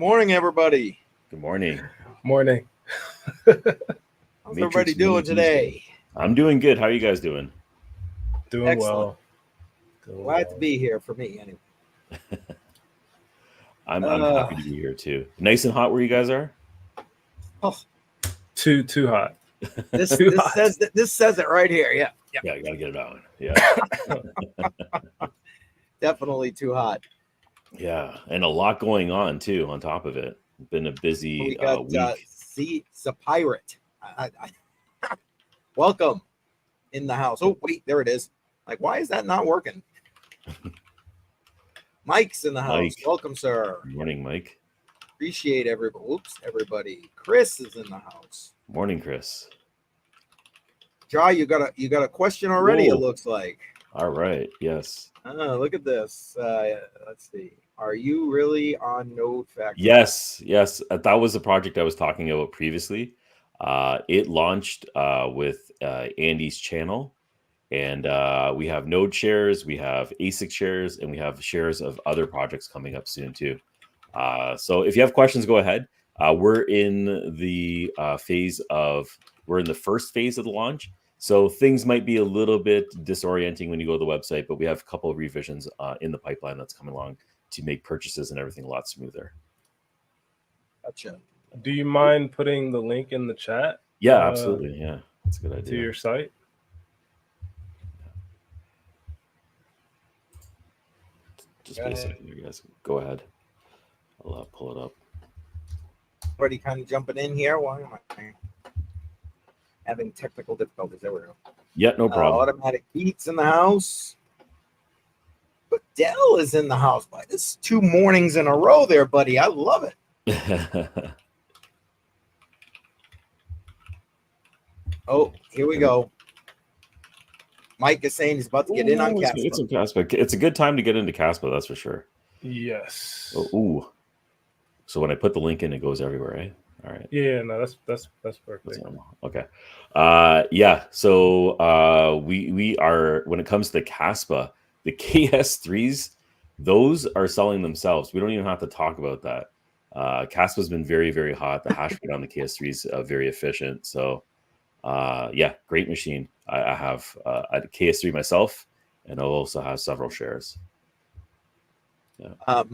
morning, everybody. Good morning. Morning. How's everybody doing today? I'm doing good. How are you guys doing? Doing Excellent. well. Glad to be here for me, anyway. I'm happy to be here too. Nice and hot where you guys are? Oh, Too hot. This hot. says it right here. Yeah. Yeah, you gotta get it on. Yeah. Definitely too hot. Yeah, and a lot going on too. On top of it, been a busy We got week. the pirate. Welcome in the house. Oh wait, there it is. Like, why is that not working? Mike's in the house. Mike. Welcome, sir. Good morning, Mike. Appreciate everybody. Oops, everybody. Chris is in the house. Morning, Chris. Jai, you got a question already. Whoa. It looks like. All right. Yes. Look at this. Let's see. Are you really on Node Factory? Yes. That was the project I was talking about previously. It launched with Andy's channel, and we have Node shares, we have ASIC shares, and we have shares of other projects coming up soon too. So if you have questions, go ahead. We're in the we're in the first phase of the launch. So things might be a little bit disorienting when you go to the website, but we have a couple of revisions in the pipeline that's coming along to make purchases and everything a lot smoother. Gotcha. Do you mind putting the link in the chat? Yeah, absolutely. Yeah, that's a good idea. To your site? Just wait a second, you guys. Go ahead. I'll pull it up. Everybody kind of jumping in here. Why am I having technical difficulties? There we go. Yeah, no problem. Automatic Beats in the house. But Dell is in the house. It's 2 mornings in a row there, buddy. I love it. Oh, here we go. Mike is saying he's about to get in on Caspa. It's a good time to get into Caspa, that's for sure. Yes. Ooh. So when I put the link in, it goes everywhere, right? All right. Yeah, no, that's perfect. That's normal. Okay. Yeah. So we are, when it comes to the Caspa, the KS3s, those are selling themselves. We don't even have to talk about that. Caspa's been very, very hot. The hash rate on the KS3 is very efficient. So yeah, great machine. I have a KS3 myself, and I'll also have several shares. Yeah.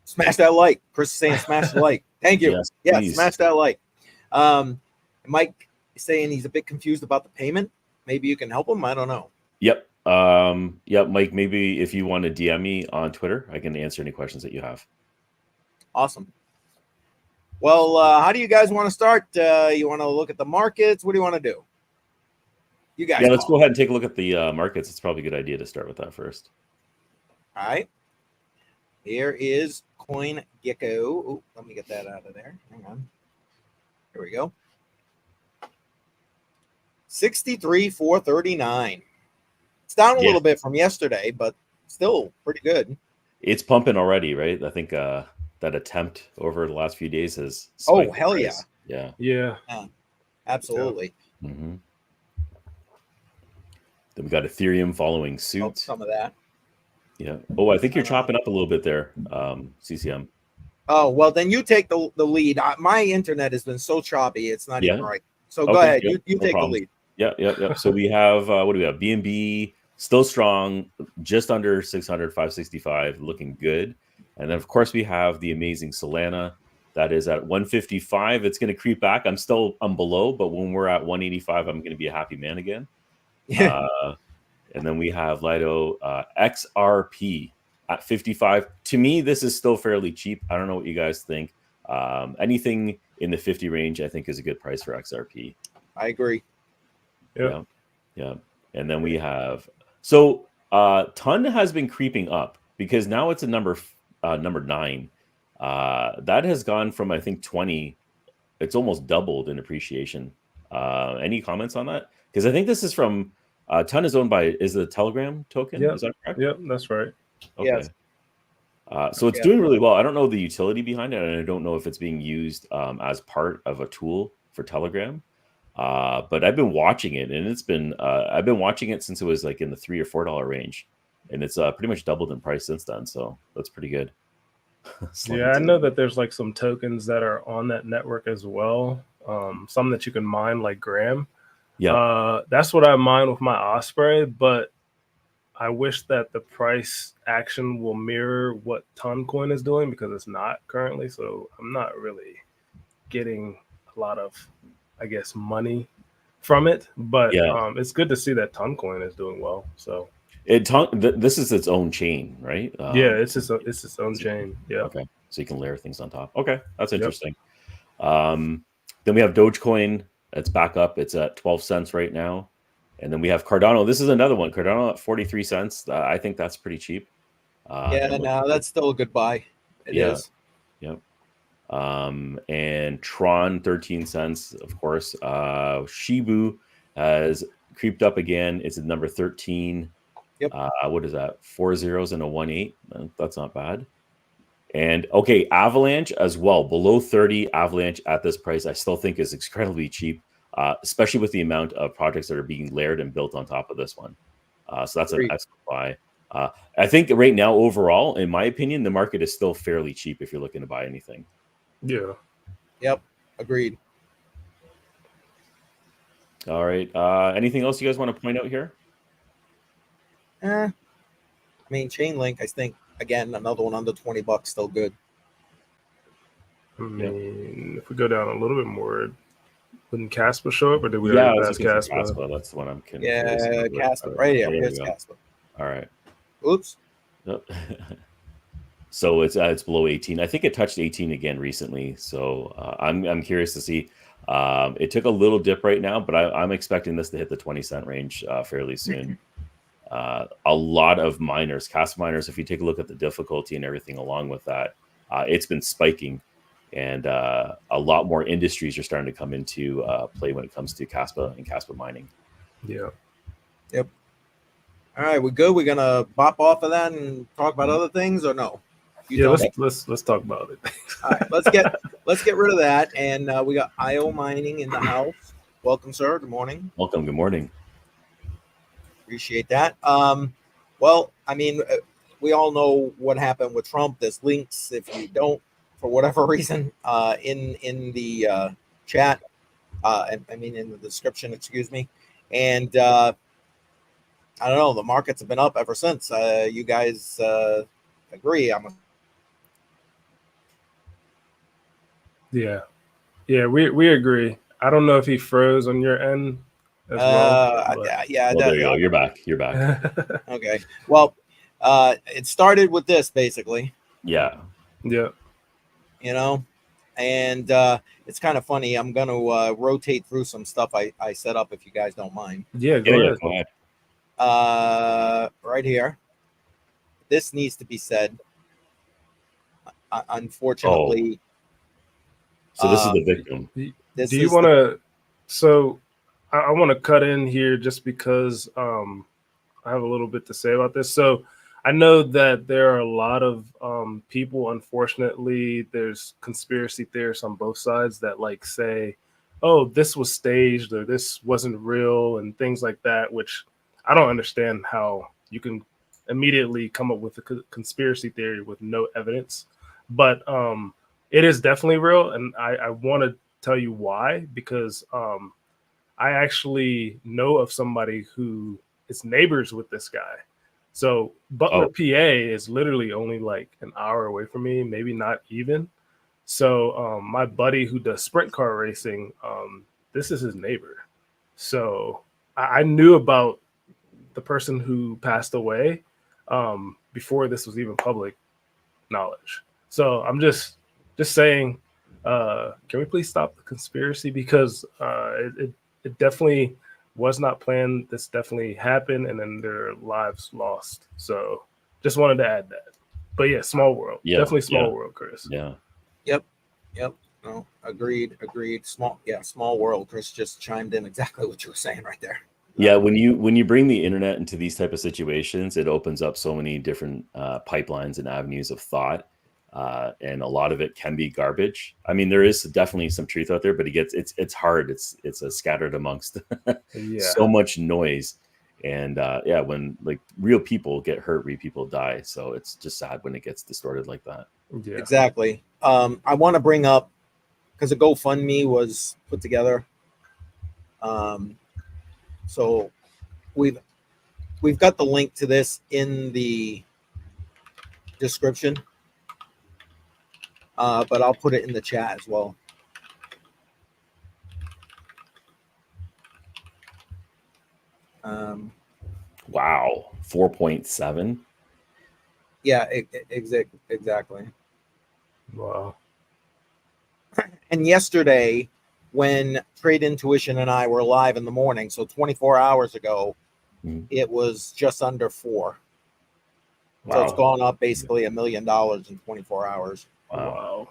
Smash that like. Chris is saying smash the like. Thank you. Yes, smash that like. Mike is saying he's a bit confused about the payment. Maybe you can help him. I don't know. Yep. Mike, maybe if you want to DM me on Twitter, I can answer any questions that you have. Awesome. Well, how do you guys want to start? You want to look at the markets? What do you want to do? You guys. Yeah, let's go ahead and take a look at the markets. It's probably a good idea to start with that first. All right. Here is CoinGecko. Oh, let me get that out of there. Hang on. Here we go. 63,439. It's down a little bit from yesterday, but still pretty good. It's pumping already, right? I think that attempt over the last few days has. Oh, hell yeah. Yeah. Absolutely. Yeah. Mm-hmm. Then we got Ethereum following suit. Oh, some of that. Yeah. Oh, I think you're chopping up a little bit there, CCM. Oh, well, then you take the lead. My internet has been so choppy, it's not even right. So go ahead. You take the lead. Yeah. So we have, what do we have? BNB still strong, just under 600, 565, looking good. And then, of course, we have the amazing Solana. That is at 155. It's going to creep back. I'm below, but when we're at 185, I'm going to be a happy man again. And then we have Lido XRP at 55. To me, this is still fairly cheap. I don't know what you guys think. Anything in the 50 range, I think, is a good price for XRP. I agree. Yeah. And then we have Ton has been creeping up because now it's a number 9. That has gone from, I think, 20. It's almost doubled in appreciation. Any comments on that? Because I think this is from Ton is owned by the Telegram token. Yep. Is that correct? Yep, that's right. Okay. Yes. So it's doing really well. I don't know the utility behind it, and I don't know if it's being used as part of a tool for Telegram. But I've been watching it, and it's been I've been watching it since it was like in the $3 or $4 range, and it's pretty much doubled in price since then. So that's pretty good. Yeah, I know that there's like some tokens that are on that network as well. Some that you can mine, like Gram. Yeah. That's what I mine with my Osprey, but I wish that the price action will mirror what Toncoin is doing, because it's not currently. So I'm not really getting a lot of, I guess, money from it. But it's good to see that Toncoin is doing well. So this is its own chain, right? Yeah, it's its own chain. Yeah. Okay, so you can layer things on top. Okay, that's interesting. Then we have Dogecoin. It's back up. It's at 12 cents right now. And then we have Cardano. This is another one. Cardano at 43 cents. I think that's pretty cheap. That's still a good buy. It is. Yep. And Tron, 13 cents, of course. Shibu has creeped up again. It's at number 13. Yep. What is that? 4 zeros and a 1-8. That's not bad. And okay, Avalanche as well, below 30. Avalanche at this price, I still think is incredibly cheap, especially with the amount of projects that are being layered and built on top of this one. So that's an excellent buy. I think right now, overall, in my opinion, the market is still fairly cheap if you're looking to buy anything. Yeah. Yep. Agreed. All right. Anything else you guys want to point out here? I mean, Chainlink, I think, again, another one under $20, still good. I mean, if we go down a little bit more, wouldn't Casper show up, or did we I already was pass Casper? Casper? That's the one I'm curious. Yeah, Casper. Right here. Here's Casper. All right. Oops. So it's below 18. I think it touched 18 again recently. So I'm curious to see. It took a little dip right now, but I'm expecting this to hit the 20-cent range fairly soon. A lot of miners, Casper miners, if you take a look at the difficulty and everything along with that, it's been spiking. And a lot more industries are starting to come into play when it comes to Casper and Casper mining. Yeah. Yep. All right, we're good. We're gonna bop off of that and talk about other things, or no? Let's talk about it. All right, let's get rid of that. And we got IO Mining in the house. Welcome, sir. Good morning. Welcome. Good morning. Appreciate that. Well, I mean, we all know what happened with Trump. There's links if you don't, for whatever reason, in the chat. I mean, in the description. Excuse me. And I don't know. The markets have been up ever since. You guys agree? Yeah, we agree. I don't know if he froze on your end as well. Yeah. There you go. You're back. Okay. Well, it started with this basically. Yeah. Yeah. You know, and it's kind of funny. I'm going to rotate through some stuff I set up if you guys don't mind. Yeah, go ahead. Right here. This needs to be said. Unfortunately. So this is the victim. Do you want to? So I want to cut in here just because I have a little bit to say about this. So I know that there are a lot of people, unfortunately, there's conspiracy theorists on both sides that like say, oh, this was staged or this wasn't real and things like that, which I don't understand how you can immediately come up with a conspiracy theory with no evidence. But it is definitely real. And I want to tell you why, because I actually know of somebody who is neighbors with this guy. So Butler, PA is literally only like an hour away from me, maybe not even. So my buddy who does sprint car racing, this is his neighbor. So I knew about the person who passed away before this was even public knowledge. So I'm just saying, can we please stop the conspiracy? Because it definitely was not planned. This definitely happened, and then their lives lost. So just wanted to add that. But yeah, small world. Yeah, definitely small world, Chris. Yeah. Yep. No, agreed. Small world. Chris just chimed in exactly what you were saying right there. Yeah, when you bring the internet into these type of situations, it opens up so many different pipelines and avenues of thought, and a lot of it can be garbage. I mean, there is definitely some truth out there, but it's hard. It's scattered amongst so much noise, And yeah, when like real people get hurt, real people die. So it's just sad when it gets distorted like that. Yeah. Exactly. I want to bring up, because a GoFundMe was put together. So we've got the link to this in the description, but I'll put it in the chat as well. Wow, 4.7. Yeah, exactly. Wow. And yesterday, when Trade Intuition and I were live in the morning, so 24 hours ago, it was just under 4. Wow. So it's gone up basically $1 million in 24 hours. Wow.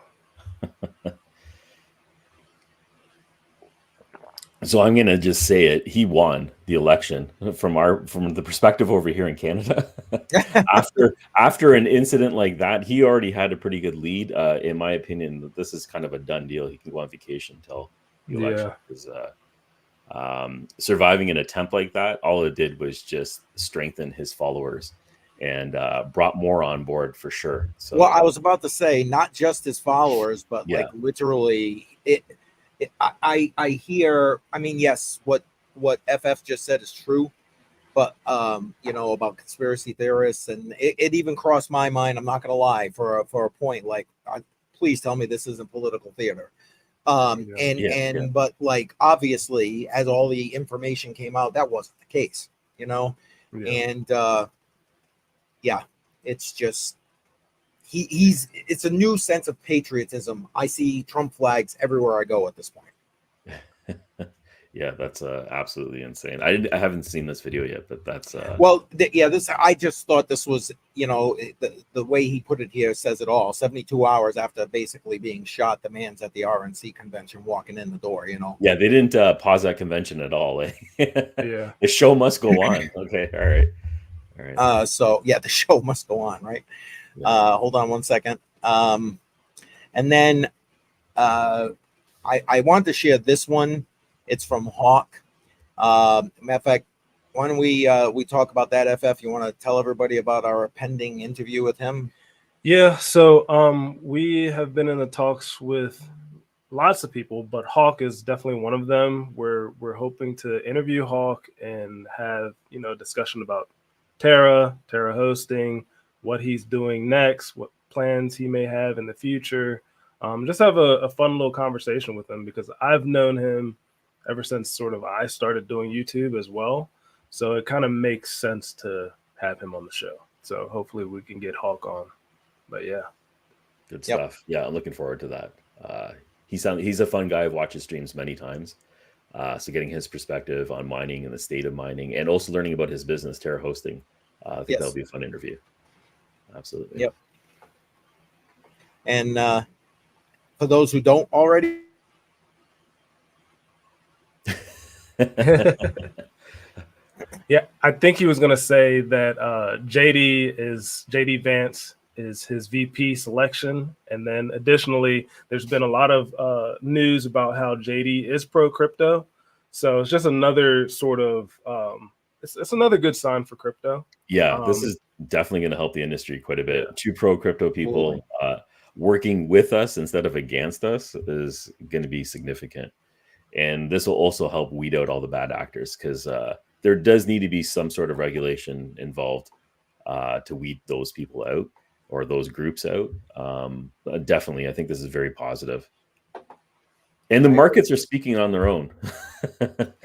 So I'm gonna just say it. He won the election from the perspective over here in Canada. after an incident like that, he already had a pretty good lead. In my opinion, this is kind of a done deal. He can go on vacation until the election. Because surviving an attempt like that, all it did was just strengthen his followers and brought more on board for sure. So, well, I was about to say not just his followers, but yeah. like literally I hear, I mean, yes, what FF just said is true, but about conspiracy theorists, and it even crossed my mind, I'm not gonna lie, for a point, like, please tell me this isn't political theater. But like, obviously, as all the information came out, that wasn't the case, and it's just it's a new sense of patriotism. I see Trump flags everywhere I go at this point. Yeah, that's absolutely insane. I haven't seen this video yet, but that's this, I just thought this was, the way he put it here says it all. 72 hours after basically being shot, the man's at the RNC convention walking in the door. Yeah, they didn't pause that convention at all. Yeah, the show must go on. Okay, all right. So yeah, the show must go on, right? Yeah. Hold on one second. And then I want to share this one. It's from Hawk. Matter of fact, why don't we talk about that, FF? You want to tell everybody about our pending interview with him? Yeah, so we have been in the talks with lots of people, but Hawk is definitely one of them. We're hoping to interview Hawk and have discussion about Terra hosting, what he's doing next, what plans he may have in the future. Just have a fun little conversation with him, because I've known him ever since sort of I started doing YouTube as well. So it kind of makes sense to have him on the show. So hopefully we can get Hawk on. But yeah. Good stuff. Yeah, I'm looking forward to that. He's a fun guy. I've watched his streams many times. So getting his perspective on mining and the state of mining, and also learning about his business, Terra Hosting. I think that'll be a fun interview. Absolutely. Yep. And for those who don't already, yeah, I think he was going to say that JD Vance is his VP selection. And then additionally, there's been a lot of news about how JD is pro crypto. So it's just another sort of, it's another good sign for crypto. Yeah, this is definitely going to help the industry quite a bit. Yeah. 2 pro crypto people working with us instead of against us is going to be significant. And this will also help weed out all the bad actors, because there does need to be some sort of regulation involved to weed those people out, or those groups out. Definitely, I think this is very positive. And the markets are speaking on their own.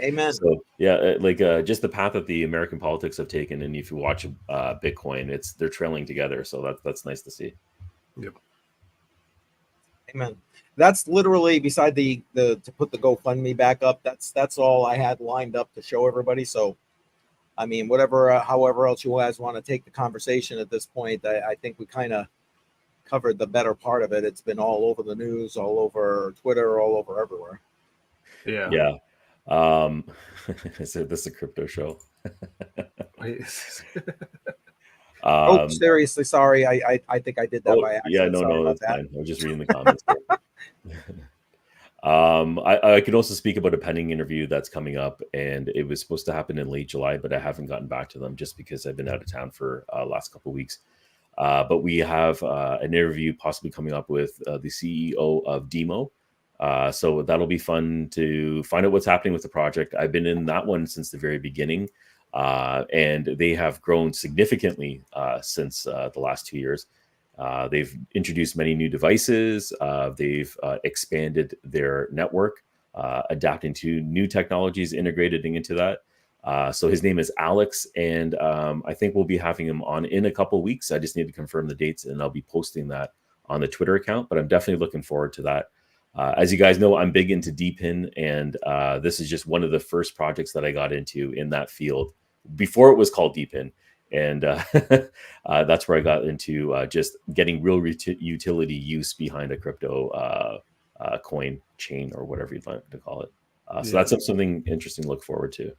Amen. So yeah, just the path that the American politics have taken, and if you watch Bitcoin, they're trailing together. So that's nice to see. Yep. Amen. That's literally, beside the to put the GoFundMe back up, that's all I had lined up to show everybody. So, I mean, whatever, however else you guys want to take the conversation at this point, I think we kind of covered the better part of it. It's been all over the news, all over Twitter, all over everywhere. Yeah. So this is a crypto show. Oh, seriously, sorry. I think I did that by accident. Yeah, no, that's fine. I was just reading the comments. I can also speak about a pending interview that's coming up, and it was supposed to happen in late July, but I haven't gotten back to them just because I've been out of town for last couple of weeks. But we have an interview possibly coming up with the CEO of Demo. So that'll be fun to find out what's happening with the project. I've been in that one since the very beginning, and they have grown significantly since the last 2 years. They've introduced many new devices. They've expanded their network, adapting to new technologies, integrating into that. So his name is Alex, and I think we'll be having him on in a couple of weeks. I just need to confirm the dates, and I'll be posting that on the Twitter account. But I'm definitely looking forward to that. As you guys know, I'm big into DPIN, and this is just one of the first projects that I got into in that field before it was called DPIN. And that's where I got into just getting real utility use behind a crypto coin chain or whatever you'd like to call it. So that's something interesting to look forward to.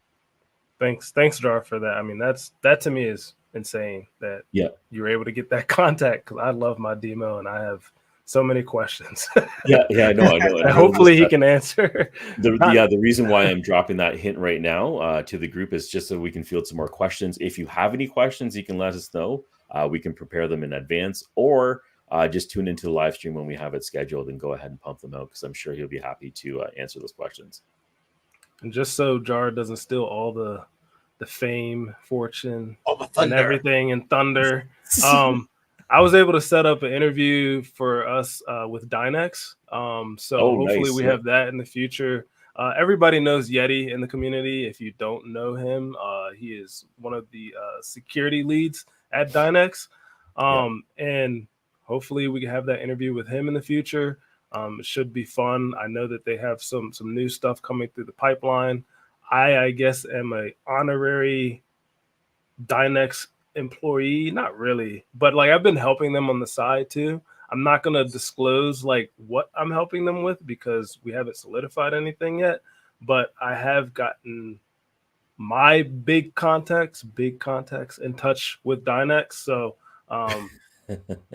Thanks, Jar, for that. I mean, that to me is insane that you were able to get that contact, because I love my demo and I have so many questions. I know. And hopefully he can answer. The reason why I'm dropping that hint right now to the group is just so we can field some more questions. If you have any questions, you can let us know. We can prepare them in advance, or just tune into the live stream when we have it scheduled and go ahead and pump them out, because I'm sure he'll be happy to answer those questions. And just so Jar doesn't steal all the fame, fortune, and everything, and thunder, I was able to set up an interview for us with Dynex. So hopefully we have that in the future. Everybody knows Yeti in the community. If you don't know him, he is one of the security leads at Dynex. And hopefully we can have that interview with him in the future. It should be fun. I know that they have some new stuff coming through the pipeline. I guess am a honorary Dynex employee, not really, but like I've been helping them on the side too. I'm not going to disclose like what I'm helping them with because we haven't solidified anything yet, but I have gotten my big contacts in touch with Dynex. So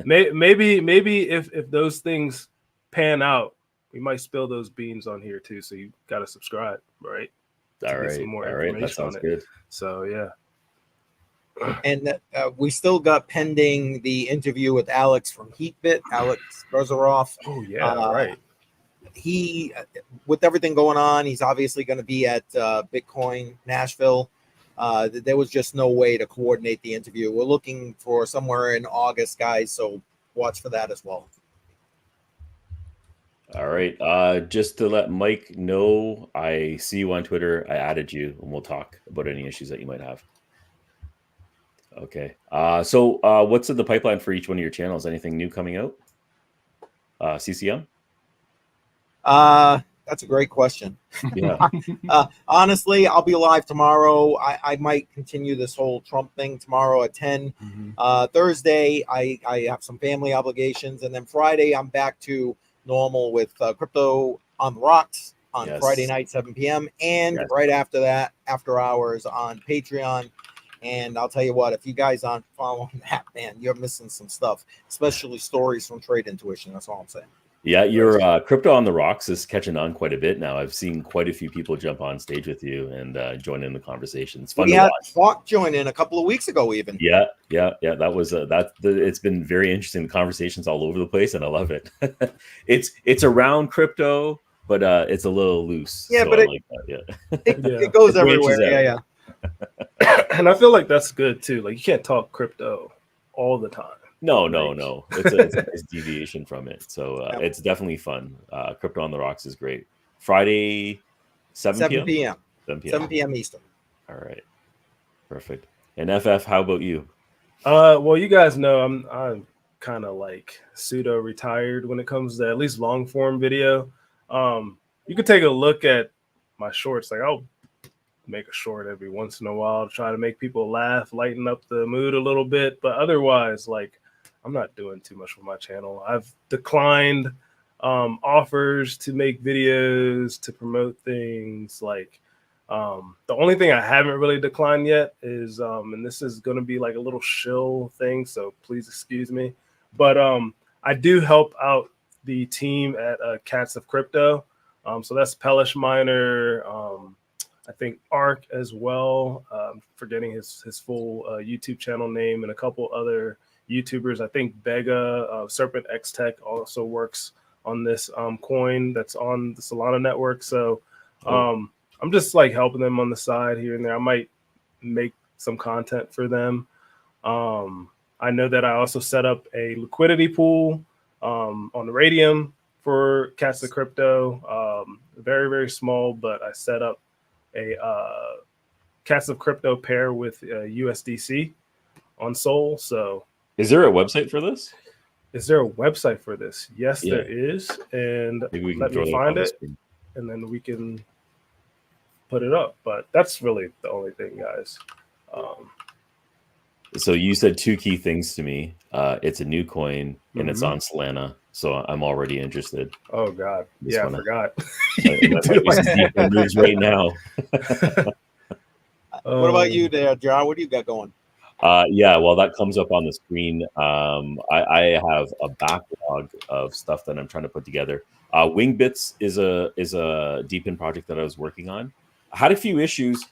maybe if those things pan out, we might spill those beans on here too. So you got to subscribe, right? All right. Some more information that sounds good. So yeah. And we still got pending the interview with Alex from Heatbit, Alex Berzeroff. Oh yeah, right. He, with everything going on, he's obviously going to be at Bitcoin Nashville. There was just no way to coordinate the interview. We're looking for somewhere in August, guys. So watch for that as well. All right. Just to let Mike know, I see you on Twitter. I added you, and we'll talk about any issues that you might have. Okay. So what's in the pipeline for each one of your channels? Anything new coming out? CCM? That's a great question. Yeah. Honestly, I'll be live tomorrow. I might continue this whole Trump thing tomorrow at 10. Thursday, I have some family obligations. And then Friday, I'm back to normal with Crypto on the Rocks on Friday night, 7 p.m. And right after that, after hours on Patreon. And I'll tell you what, if you guys aren't following that, man, you're missing some stuff, especially stories from Trade Intuition. That's all I'm saying. Yeah, your Crypto on the Rocks is catching on quite a bit now. I've seen quite a few people jump on stage with you and join in the conversation. It's fun to watch. Hawk join in a couple of weeks ago, even. Yeah. That was it's been very interesting. The conversations all over the place, and I love it. it's around crypto, but it's a little loose. Yeah, so but it goes everywhere. Yeah. And I feel like that's good too. Like you can't talk crypto all the time. No. It's a nice deviation from it. So it's definitely fun. Crypto on the Rocks is great. Friday, 7 p.m. 7 p.m. Eastern. All right. Perfect. And FF, how about you? Well, you guys know I'm kind of like pseudo retired when it comes to at least long form video. You could take a look at my shorts. Like I'll make a short every once in a while to try to make people laugh, lighten up the mood a little bit. But otherwise, like I'm not doing too much with my channel. I've declined offers to make videos, to promote things. Like the only thing I haven't really declined yet is, and this is going to be like a little shill thing, so please excuse me. But I do help out the team at Cats of Crypto. So that's Pellish Miner. I think Arc as well. Forgetting his full YouTube channel name, and a couple other YouTubers. I think Bega, Serpent X Tech also works on this coin that's on the Solana network. So I'm just like helping them on the side here and there. I might make some content for them. I know that I also set up a liquidity pool on the Radium for Cats of Crypto. Very, very small, but I set up a Cats of Crypto pair with USDC on Sol. So is there a website for this? is there a website for this? Yes, Yeah. there is. And Maybe we can let throw me that up find on the it, screen. and then we can put it up. But that's really the only thing, guys. So you said two key things to me. It's a new coin and it's on Solana, so I'm already interested. Oh God, Just yeah, I wanna- forgot. I might do some deeper moves right now. What about you there, John? What do you got going? Yeah, well, that comes up on the screen. I have a backlog of stuff that I'm trying to put together. Wingbits is a deep in project that I was working on. I had a few issues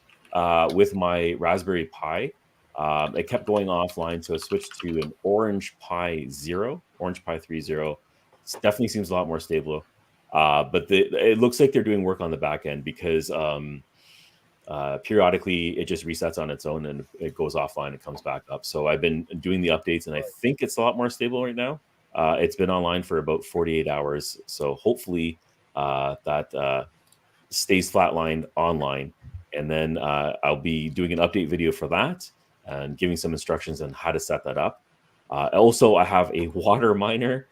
with my Raspberry Pi. It kept going offline, so I switched to an Orange Pi 3.0. It definitely seems a lot more stable. But it looks like they're doing work on the back end because periodically it just resets on its own and it goes offline and comes back up. So I've been doing the updates and I think it's a lot more stable right now. It's been online for about 48 hours. So hopefully that stays flatlined online. And then I'll be doing an update video for that and giving some instructions on how to set that up. Also, I have a water miner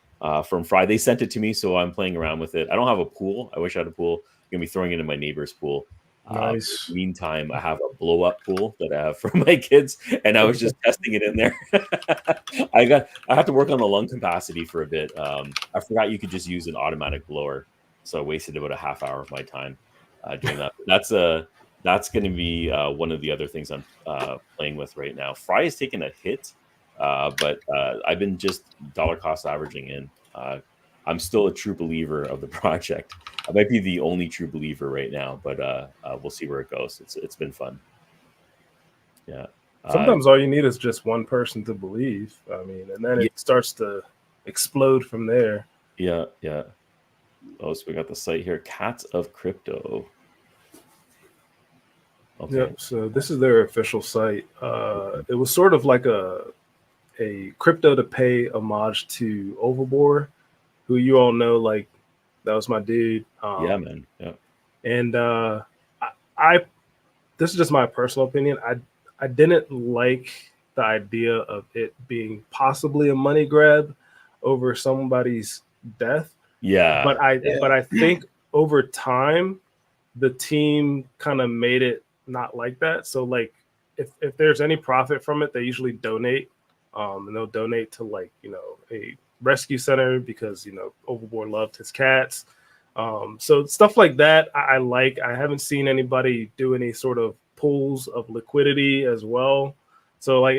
from Fry. They sent it to me, so I'm playing around with it. I don't have a pool. I wish I had a pool. I'm going to be throwing it in my neighbor's pool. Nice. Meantime, I have a blow up pool that I have for my kids, and I was just testing it in there. I have to work on the lung capacity for a bit. I forgot you could just use an automatic blower, so I wasted about a half hour of my time doing that. That's going to be one of the other things I'm playing with right now. Fry is taking a hit, but I've been just dollar cost averaging in. I'm still a true believer of the project. I might be the only true believer right now, but we'll see where it goes. It's been fun. Yeah. Sometimes all you need is just one person to believe. I mean, and then it starts to explode from there. Yeah. Oh, so we got the site here, Cats of Crypto. Okay. Yep. So this is their official site. It was sort of like a crypto to pay homage to Overboard, who you all know, like that was my dude. Yeah, man. Yeah. And I this is just my personal opinion. I didn't like the idea of it being possibly a money grab over somebody's death. Yeah. But I think over time the team kind of made it not like that. So like if there's any profit from it, they usually donate. And they'll donate to like, a rescue center because, Overboard loved his cats. So stuff like that, I like. I haven't seen anybody do any sort of pools of liquidity as well. So like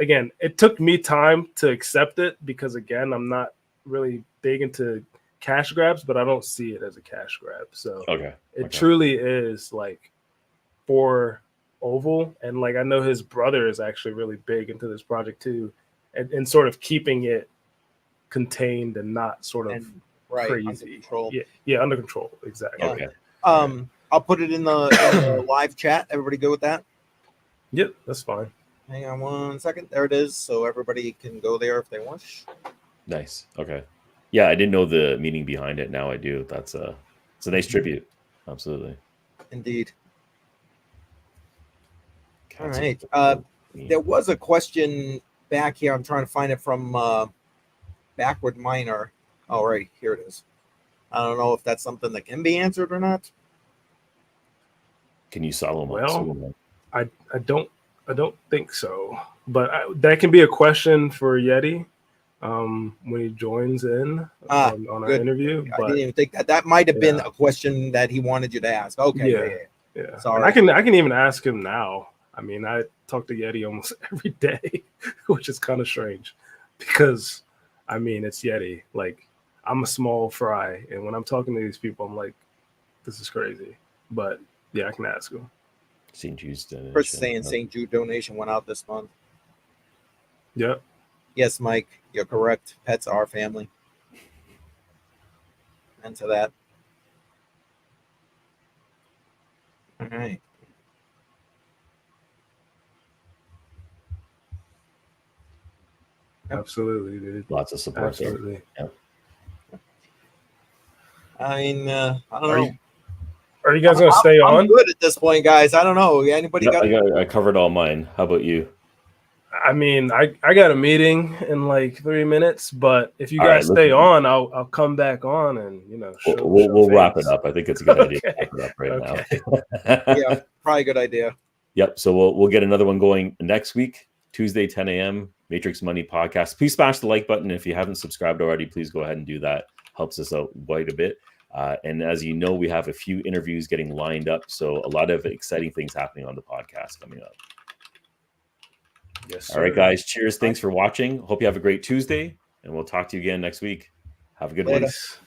it took me time to accept it because again, I'm not really big into cash grabs, but I don't see it as a cash grab. So it truly is like for Oval. And like I know his brother is actually really big into this project too, and sort of keeping it contained and not sort of crazy. Under control. Yeah, under control. Exactly. Okay. I'll put it in the live chat. Everybody good with that? Yep, that's fine. Hang on 1 second. There it is. So everybody can go there if they wish. Nice. Okay. Yeah, I didn't know the meaning behind it. Now I do. It's a nice tribute. Absolutely. Indeed. Cats all right. There was a question back here. I'm trying to find it from Backward Miner. Oh, right. Here it is. I don't know if that's something that can be answered or not. Can you sell them? Well, I don't think so. But that can be a question for Yeti when he joins in on our interview. I didn't even think that might have been a question that he wanted you to ask. Okay. Yeah. Sorry. And I can even ask him now. I mean, I talk to Yeti almost every day, which is kind of strange because, I mean, it's Yeti. Like, I'm a small fry, and when I'm talking to these people, I'm like, this is crazy. But yeah, I can ask them. St. Jude's Chris donation. saying St. Jude donation went out this month. Yep. Yes, Mike, you're correct. Pets are family. Into that. All right. Yep. Absolutely, dude. Lots of support Absolutely. there. Yeah. I mean, I don't know. Are you guys gonna stay I'm on? good at this point, guys. I don't know. Anybody got? I covered all mine. How about you? I mean, I got a meeting in like 3 minutes, but if you All guys right, stay on, I'll come back on and we'll wrap it face. up. I think it's a good idea to Okay. wrap it up right Okay. now. Yeah, probably a good idea. Yep. So we'll get another one going next week, Tuesday, 10 a.m. Matrix Money Podcast. Please smash the like button. If you haven't subscribed already, please go ahead and do that. Helps us out quite a bit. And as you know, we have a few interviews getting lined up. So a lot of exciting things happening on the podcast coming up. Yes, sir. All right, guys. Cheers. Thanks for watching. Hope you have a great Tuesday. And we'll talk to you again next week. Have a good one. Peace.